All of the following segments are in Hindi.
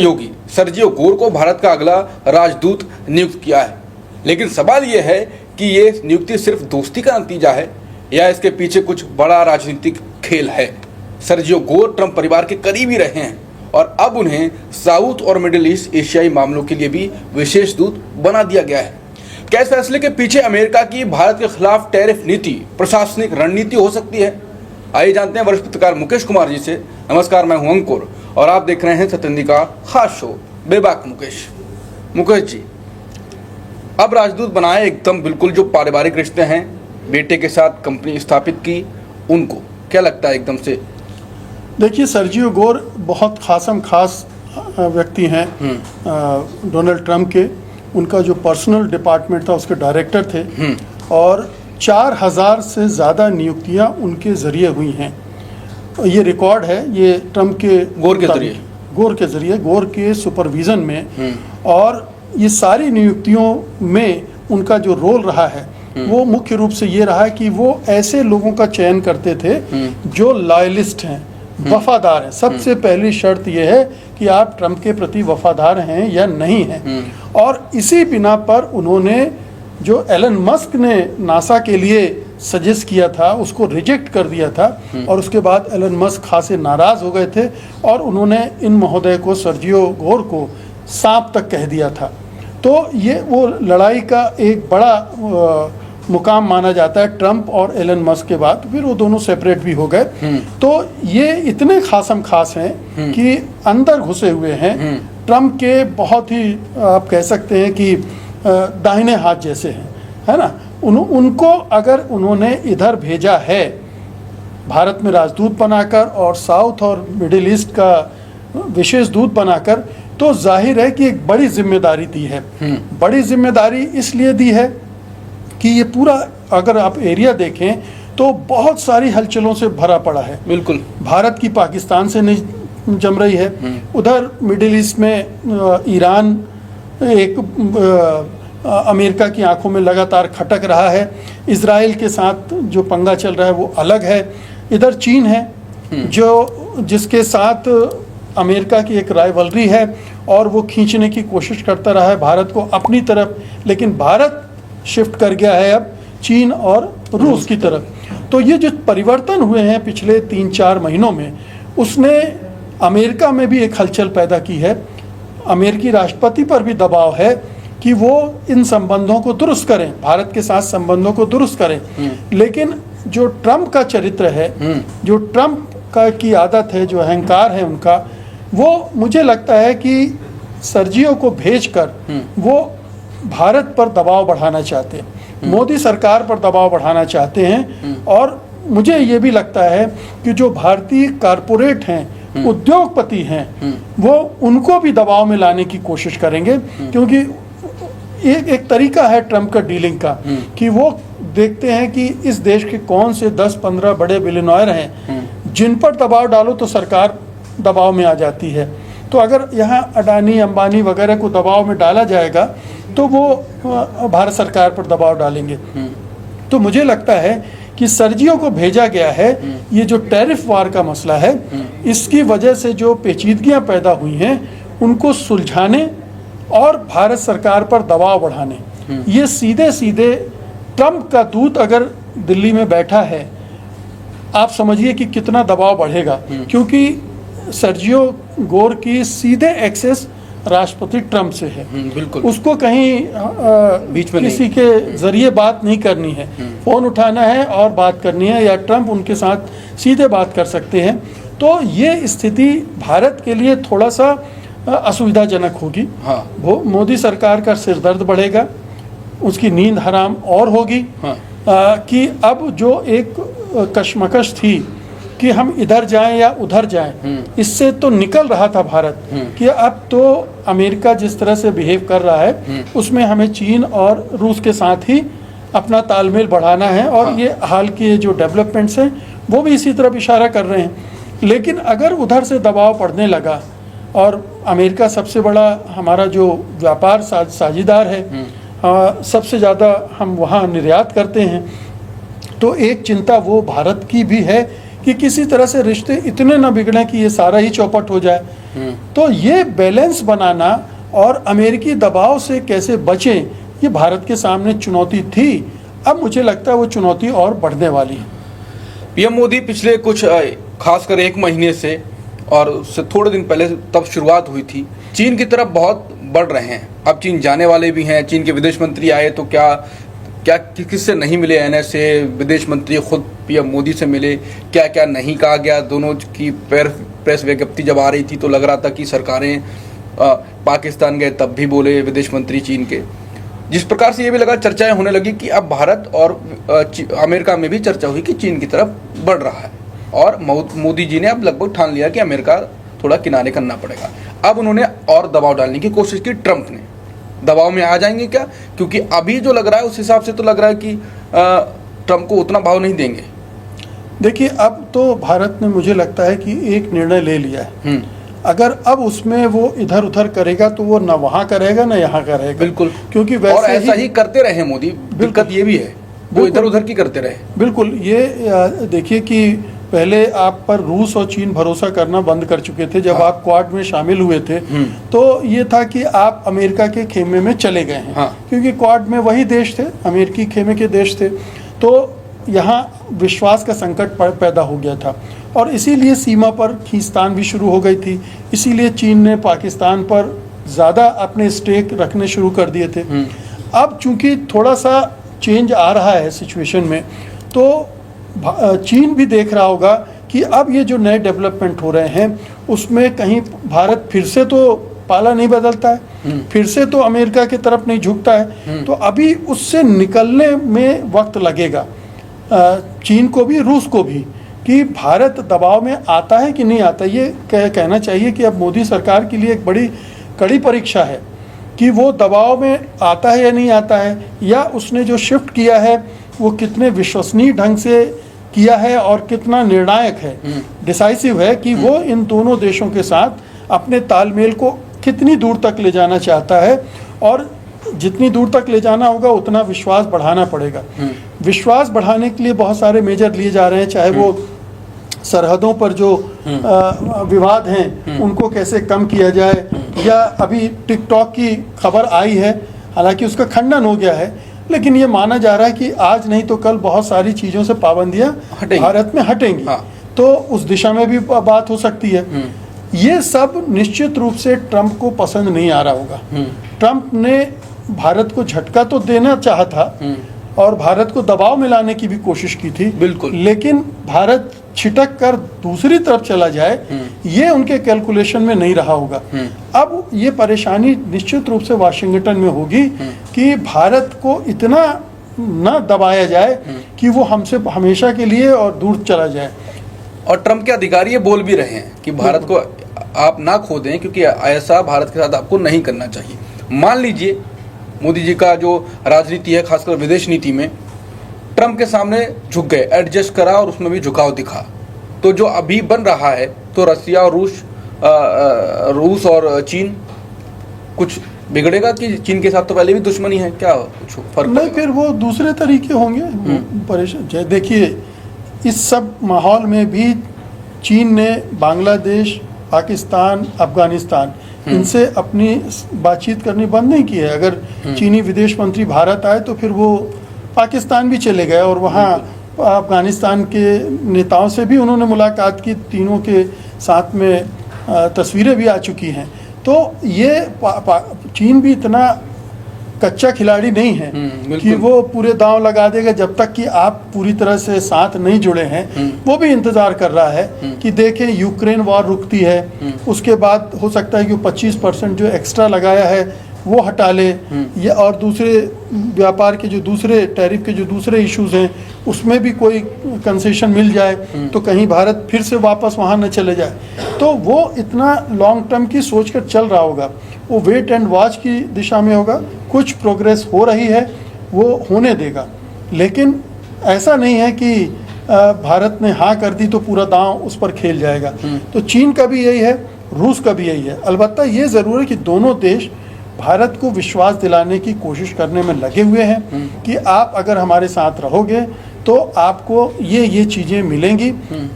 योगी सर्जियो गोर को भारत का अगला राजदूत नियुक्त किया है। लेकिन सवाल यह है कि ये नियुक्ति सिर्फ दोस्ती का नतीजा है या इसके पीछे कुछ बड़ा राजनीतिक खेल है। सर्जियो गोर ट्रंप परिवार के करीबी रहे हैं और अब उन्हें साउथ और मिडिल ईस्ट एशियाई मामलों के लिए भी विशेष दूत बना दिया गया है। क्या इस फैसले के पीछे अमेरिका की भारत के खिलाफ टैरिफ नीति प्रशासनिक रणनीति हो सकती है? आइए जानते हैं वरिष्ठ पत्रकार मुकेश कुमार जी से। नमस्कार, मैं हूं अंकुर और आप देख रहे हैं सत्येंद्र का खास शो बेबाक मुकेश। मुकेश जी, अब राजदूत बनाए एकदम बिल्कुल जो पारिवारिक रिश्ते हैं, बेटे के साथ कंपनी स्थापित की, उनको क्या लगता है एकदम से? देखिए, सर्जियो गोर बहुत खास व्यक्ति हैं डोनाल्ड ट्रंप के। उनका जो पर्सनल डिपार्टमेंट था उसके डायरेक्टर थे और 4000 से ज़्यादा नियुक्तियां उनके ज़रिए हुई हैं। ये रिकॉर्ड है, ये ट्रंप के गोर के सुपरविज़न में। और ये सारी नियुक्तियों में उनका जो रोल रहा है वो मुख्य रूप से ये रहा है कि वो ऐसे लोगों का चयन करते थे जो लॉयलिस्ट हैं, वफादार हैं। सबसे पहली शर्त यह है कि आप ट्रंप के प्रति वफादार हैं या नहीं हैं। और इसी बिना पर उन्होंने जो एलन मस्क ने नासा के लिए सजेस्ट किया था उसको रिजेक्ट कर दिया था और उसके बाद एलन मस्क खासे नाराज़ हो गए थे और उन्होंने इन महोदय को, सर्जियो गोर को, सांप तक कह दिया था। तो ये वो लड़ाई का एक बड़ा मुकाम माना जाता है ट्रंप और एलन मस्क के बाद। फिर वो दोनों सेपरेट भी हो गए। तो ये इतने खास हैं कि अंदर घुसे हुए हैं ट्रंप के, बहुत ही आप कह सकते हैं कि दाहिने हाथ जैसे हैं, है ना। उनको अगर उन्होंने इधर भेजा है भारत में राजदूत बनाकर और साउथ और मिडिल ईस्ट का विशेष दूत बनाकर, तो जाहिर है कि एक बड़ी जिम्मेदारी दी है। बड़ी जिम्मेदारी इसलिए दी है कि ये पूरा, अगर आप एरिया देखें तो बहुत सारी हलचलों से भरा पड़ा है। बिल्कुल, भारत की पाकिस्तान से नहीं जम रही है, उधर मिडिल ईस्ट में ईरान एक अमेरिका की आंखों में लगातार खटक रहा है। इजराइल के साथ जो पंगा चल रहा है वो अलग है। इधर चीन है जिसके साथ अमेरिका की एक राइवलरी है और वो खींचने की कोशिश करता रहा है भारत को अपनी तरफ, लेकिन भारत शिफ्ट कर गया है अब चीन और रूस की तरफ। तो ये जो परिवर्तन हुए हैं पिछले 3-4 महीनों में, उसने अमेरिका में भी एक हलचल पैदा की है। अमेरिकी राष्ट्रपति पर भी दबाव है कि वो इन संबंधों को दुरुस्त करें, भारत के साथ संबंधों को दुरुस्त करें। लेकिन जो ट्रंप का चरित्र है, जो ट्रंप का की आदत है, जो अहंकार है उनका, वो मुझे लगता है कि सर्जियो को भेजकर वो भारत पर दबाव बढ़ाना चाहते हैं, मोदी सरकार पर दबाव बढ़ाना चाहते हैं। और मुझे ये भी लगता है कि जो भारतीय कारपोरेट हैं, उद्योगपति हैं, वो उनको भी दबाव में लाने की कोशिश करेंगे। क्योंकि एक तरीका है ट्रंप का डीलिंग का कि वो देखते हैं कि इस देश के कौन से 10-15 बड़े बिलियनर हैं जिन पर दबाव डालो तो सरकार दबाव में आ जाती है। तो अगर यहाँ अडानी, अंबानी वगैरह को दबाव में डाला जाएगा तो वो भारत सरकार पर दबाव डालेंगे। तो मुझे लगता है कि सर्जियो को भेजा गया है, ये जो टैरिफ वार का मसला है, इसकी वजह से जो पेचीदगियां पैदा हुई हैं उनको सुलझाने और भारत सरकार पर दबाव बढ़ाने। ये सीधे ट्रंप का दूत अगर दिल्ली में बैठा है, आप समझिए कि कितना दबाव बढ़ेगा। क्योंकि सर्जियो गोर की सीधे एक्सेस राष्ट्रपति ट्रंप से है। बिल्कुल, उसको कहीं बीच में किसी के जरिए बात नहीं करनी है, फोन उठाना है और बात करनी है, या ट्रंप उनके साथ सीधे बात कर सकते हैं। तो ये स्थिति भारत के लिए थोड़ा सा असुविधाजनक होगी। हाँ। वो मोदी सरकार का सिरदर्द बढ़ेगा, उसकी नींद हराम और होगी। हाँ। कि अब जो एक कशमकश थी कि हम इधर जाएं या उधर जाएं, इससे तो निकल रहा था भारत कि अब तो अमेरिका जिस तरह से बिहेव कर रहा है उसमें हमें चीन और रूस के साथ ही अपना तालमेल बढ़ाना है। और हाँ। ये हाल के जो डेवलपमेंट्स हैं वो भी इसी तरफ इशारा कर रहे हैं। लेकिन अगर उधर से दबाव पड़ने लगा, और अमेरिका सबसे बड़ा हमारा जो व्यापार साझीदार है, सबसे ज़्यादा हम वहाँ निर्यात करते हैं, तो एक चिंता वो भारत की भी है कि किसी तरह से रिश्ते इतने न बिगड़े कि ये सारा ही चौपट हो जाए। तो ये बैलेंस बनाना और अमेरिकी दबाव से कैसे बचें, ये भारत के सामने चुनौती थी। अब मुझे लगता है वो चुनौती और बढ़ने वाली है। पीएम मोदी पिछले कुछ खासकर 1 महीने से और उससे थोड़े दिन पहले तब शुरुआत हुई थी, चीन की तरफ बहुत बढ़ रहे हैं। अब चीन जाने वाले भी हैं। चीन के विदेश मंत्री आए तो क्या किससे नहीं मिले, एनएस से विदेश मंत्री खुद पीएम मोदी से मिले, क्या क्या नहीं कहा गया। दोनों की प्रेस विज्ञप्ति जब आ रही थी तो लग रहा था कि सरकारें पाकिस्तान गए तब भी बोले विदेश मंत्री चीन के। जिस प्रकार से ये भी लगा, चर्चाएं होने लगी कि अब भारत और अमेरिका में भी चर्चा हुई कि चीन की तरफ बढ़ रहा है और मोदी जी ने अब लगभग ठान लिया कि अमेरिका थोड़ा किनारे करना पड़ेगा। अब उन्होंने और दबाव डालने की कोशिश की। ट्रंप ने दबाव में आ जाएंगे क्या? क्योंकि अभी जो लग रहा है उस हिसाब से तो लग रहा है कि ट्रंप को उतना भाव नहीं देंगे। देखिए, अब तो भारत ने मुझे लगता है कि एक निर्णय ले लिया है। अगर अब उसमें वो इधर उधर करेगा तो वो ना वहाँ करेगा ना यहाँ करेगा। बिल्कुल, क्योंकि और वैसे ऐसा ही करते रहे मोदी। दिक्कत ये भी है, वो इधर उधर की करते रहे। बिल्कुल, ये देखिए कि पहले आप पर रूस और चीन भरोसा करना बंद कर चुके थे। जब आप क्वाड में शामिल हुए थे तो ये था कि आप अमेरिका के खेमे में चले गए हैं। क्योंकि क्वाड में वही देश थे, अमेरिकी खेमे के देश थे। तो यहाँ विश्वास का संकट पैदा हो गया था और इसीलिए सीमा पर खींचतान भी शुरू हो गई थी। इसीलिए चीन ने पाकिस्तान पर ज़्यादा अपने स्टेक रखने शुरू कर दिए थे। अब चूंकि थोड़ा सा चेंज आ रहा है सिचुएशन में, तो चीन भी देख रहा होगा कि अब ये जो नए डेवलपमेंट हो रहे हैं उसमें कहीं भारत फिर से तो पाला नहीं बदलता है, फिर से तो अमेरिका की तरफ नहीं झुकता है। तो अभी उससे निकलने में वक्त लगेगा चीन को भी, रूस को भी, कि भारत दबाव में आता है कि नहीं आता। ये कहना चाहिए कि अब मोदी सरकार के लिए एक बड़ी कड़ी परीक्षा है कि वो दबाव में आता है या नहीं आता है, या उसने जो शिफ्ट किया है वो कितने विश्वसनीय ढंग से किया है और कितना निर्णायक है, डिसाइसिव है कि वो इन दोनों देशों के साथ अपने तालमेल को कितनी दूर तक ले जाना चाहता है। और जितनी दूर तक ले जाना होगा उतना विश्वास बढ़ाना पड़ेगा। विश्वास बढ़ाने के लिए बहुत सारे मेजर लिए जा रहे हैं, चाहे वो सरहदों पर जो विवाद हैं उनको कैसे कम किया जाए, या अभी टिकटॉक की खबर आई है, हालांकि उसका खंडन हो गया है, लेकिन ये माना जा रहा है कि आज नहीं तो कल बहुत सारी चीज़ों से पाबंदियां भारत में हटेंगी। तो उस दिशा में भी बात हो सकती है। ये सब निश्चित रूप से ट्रंप को पसंद नहीं आ रहा होगा। ट्रंप ने भारत को झटका तो देना चाहा था और भारत को दबाव में लाने की भी कोशिश की थी, बिल्कुल, लेकिन भारत छिटक कर दूसरी तरफ चला जाए, ये उनके कैलकुलेशन में नहीं रहा होगा। अब ये परेशानी निश्चित रूप से वाशिंगटन में होगी कि भारत को इतना न दबाया जाए कि वो हमसे हमेशा के लिए और दूर चला जाए। और ट्रंप के अधिकारी ये बोल भी रहे हैं कि भारत को आप ना खो दें, क्योंकि ऐसा भारत के साथ आपको नहीं करना चाहिए। मान लीजिए मोदी जी का जो राजनीति है, खासकर विदेश नीति में, ट्रंप के सामने झुक गए, एडजस्ट करा और उसमें भी झुकाव दिखा, तो जो अभी बन रहा है तो रसिया और रूस और चीन, कुछ बिगड़ेगा कि चीन के साथ तो पहले भी दुश्मनी है, क्या कुछ फर्क नहीं? फिर वो दूसरे तरीके होंगे परेशान। देखिए, इस सब माहौल में भी चीन ने बांग्लादेश, पाकिस्तान, अफगानिस्तान, इनसे अपनी बातचीत करनी बंद नहीं की है। अगर चीनी विदेश मंत्री भारत आए तो फिर वो पाकिस्तान भी चले गए और वहाँ अफगानिस्तान के नेताओं से भी उन्होंने मुलाकात की। तीनों के साथ में तस्वीरें भी आ चुकी हैं। तो ये चीन भी इतना कच्चा खिलाड़ी नहीं है कि वो पूरे दांव लगा देगा जब तक कि आप पूरी तरह से साथ नहीं जुड़े हैं। वो भी इंतजार कर रहा है कि देखें यूक्रेन वॉर रुकती है, उसके बाद हो सकता है कि 25% जो एक्स्ट्रा लगाया है वो हटा ले, या और दूसरे व्यापार के जो दूसरे टैरिफ के जो दूसरे इश्यूज हैं उसमें भी कोई कंसेशन मिल जाए, तो कहीं भारत फिर से वापस वहाँ न चले जाए। तो वो इतना लॉन्ग टर्म की सोच कर चल रहा होगा, वो वेट एंड वॉच की दिशा में होगा। कुछ प्रोग्रेस हो रही है वो होने देगा, लेकिन ऐसा नहीं है कि भारत ने हाँ कर दी तो पूरा दांव उस पर खेल जाएगा। तो चीन का भी यही है, रूस का भी यही है। अलबत्ता ये ज़रूर है कि दोनों देश भारत को विश्वास दिलाने की कोशिश करने में लगे हुए हैं कि आप अगर हमारे साथ रहोगे तो आपको ये चीज़ें मिलेंगी।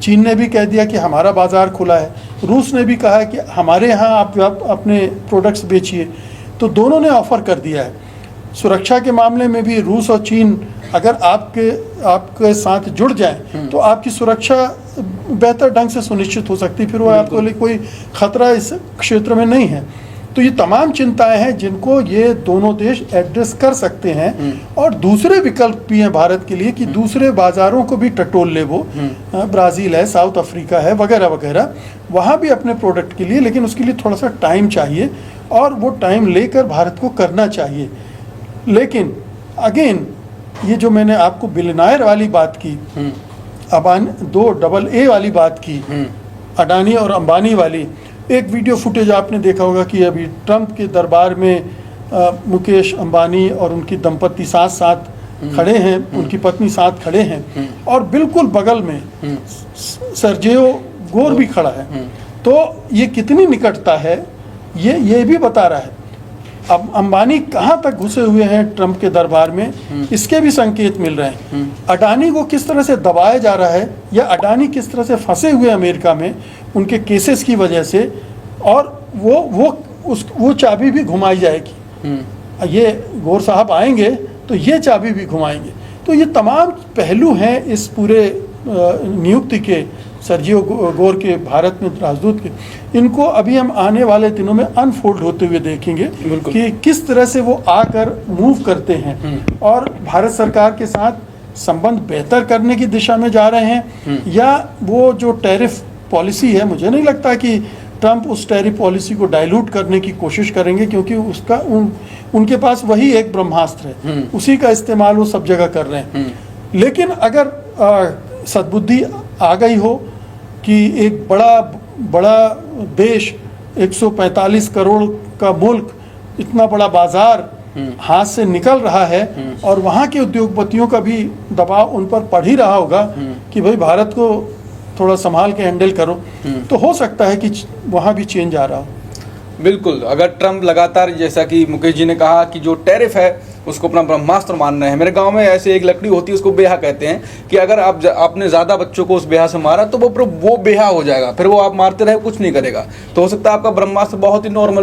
चीन ने भी कह दिया कि हमारा बाज़ार खुला है, रूस ने भी कहा है कि हमारे यहाँ आप अपने प्रोडक्ट्स बेचिए। तो दोनों ने ऑफ़र कर दिया है। सुरक्षा के मामले में भी रूस और चीन अगर आपके साथ जुड़ जाएं तो आपकी सुरक्षा बेहतर ढंग से सुनिश्चित हो सकती है, फिर वो आपको लिए कोई खतरा इस क्षेत्र में नहीं है। तो ये तमाम चिंताएं हैं जिनको ये दोनों देश एड्रेस कर सकते हैं। और दूसरे विकल्प भी हैं भारत के लिए कि दूसरे बाज़ारों को भी टटोल ले वो, ब्राज़ील है, साउथ अफ्रीका है, वगैरह वगैरह, वहाँ भी अपने प्रोडक्ट के लिए, लेकिन उसके लिए थोड़ा सा टाइम चाहिए और वो टाइम लेकर भारत को करना चाहिए। लेकिन अगेन ये जो मैंने आपको बिलियनर वाली बात की, दो AA वाली बात की, अडानी और अंबानी वाली, एक वीडियो फुटेज आपने देखा होगा कि अभी ट्रंप के दरबार में मुकेश अंबानी और उनकी दंपत्ति साथ साथ खड़े हैं, उनकी पत्नी साथ खड़े हैं और बिल्कुल बगल में सर्जियो गोर भी खड़ा है। तो ये कितनी निकटता है ये भी बता रहा है। अब अंबानी कहाँ तक घुसे हुए हैं ट्रंप के दरबार में, इसके भी संकेत मिल रहे हैं। अडानी को किस तरह से दबाया जा रहा है या अडानी किस तरह से फंसे हुए अमेरिका में उनके केसेस की वजह से, और वो चाबी भी घुमाई जाएगी। ये गोर साहब आएंगे तो ये चाबी भी घुमाएंगे। तो ये तमाम पहलू हैं इस पूरे नियुक्ति के, सर्जियो गोर के भारत में राजदूत के। इनको अभी हम आने वाले दिनों में अनफोल्ड होते हुए देखेंगे कि किस तरह से वो आकर मूव करते हैं और भारत सरकार के साथ संबंध बेहतर करने की दिशा में जा रहे हैं, या वो जो टैरिफ पॉलिसी है, मुझे नहीं लगता कि ट्रंप उस टैरिफ पॉलिसी को डाइल्यूट करने की कोशिश करेंगे, क्योंकि उसका उनके पास वही एक ब्रह्मास्त्र है, उसी का इस्तेमाल वो सब जगह कर रहे हैं। लेकिन अगर सद्बुद्धि आ गई हो कि एक बड़ा देश, 145 करोड़ का मुल्क, इतना बड़ा बाजार हाथ से निकल रहा है और वहाँ के उद्योगपतियों का भी दबाव उन पर पड़ ही रहा होगा कि भाई भारत को थोड़ा संभाल के हैंडल करो, तो हो सकता है कि वहाँ भी चेंज आ रहा हो। बिल्कुल, अगर ट्रंप लगातार, जैसा कि मुकेश जी ने कहा, कि जो टैरिफ है उसको अपना ब्रह्मास्त्र मान रहे हैं। मेरे गांव में ऐसे एक लकड़ी होती है, उसको बेहा कहते हैं, कि अगर आपने ज़्यादा बच्चों को उस बेहा से मारा तो वो बेहा हो जाएगा, फिर वो आप मारते रहे कुछ नहीं करेगा। तो हो सकता है आपका ब्रह्मास्त्र बहुत ही नॉर्मल